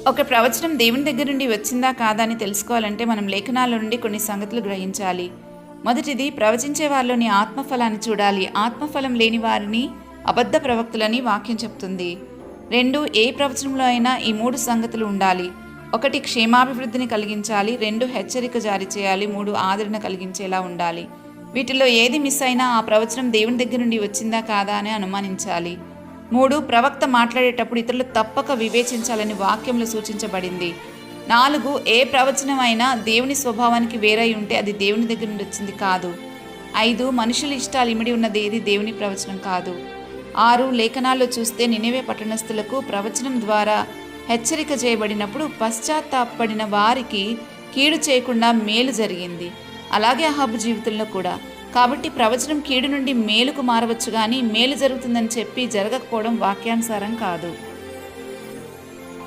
ఒక ప్రవచనం దేవుని దగ్గర నుండి వచ్చిందా కాదా అని తెలుసుకోవాలంటే మనం లేఖనాల నుండి కొన్ని సంగతులు గ్రహించాలి. మొదటిది, ప్రవచించే వారిలోని ఆత్మఫలాన్ని చూడాలి. ఆత్మఫలం లేని వారిని అబద్ధ ప్రవక్తలని వాక్యం చెప్తుంది. 2, ఏ ప్రవచనంలో అయినా ఈ 3 సంగతులు ఉండాలి. 1, క్షేమాభివృద్ధిని కలిగించాలి. 2, హెచ్చరిక జారీ చేయాలి. 3, ఆదరణ కలిగించేలా ఉండాలి. వీటిలో ఏది మిస్ అయినా ఆ ప్రవచనం దేవుని దగ్గర నుండి వచ్చిందా కాదా అని అనుమానించాలి. 3, ప్రవక్త మాట్లాడేటప్పుడు ఇతరులు తప్పక వివేచించాలని వాక్యంలో సూచించబడింది. 4, ఏ ప్రవచనం అయినా దేవుని స్వభావానికి వేరై ఉంటే అది దేవుని దగ్గర నుండి వచ్చింది కాదు. 5, మనుషుల ఇష్టాలు ఇమిడి ఉన్నది ఏది దేవుని ప్రవచనం కాదు. 6, లేఖనాల్లో చూస్తే నినివే పట్టణస్థులకు ప్రవచనం ద్వారా హెచ్చరిక చేయబడినప్పుడు పశ్చాత్తాపడిన వారికి కీడు చేయకుండా మేలు జరిగింది. అలాగే అహాబు జీవితంలో కూడా. కాబట్టి ప్రవచనం కీడు నుండి మేలుకు మారవచ్చు, కానీ మేలు జరుగుతుందని చెప్పి జరగకపోవడం వాక్యానుసారం కాదు.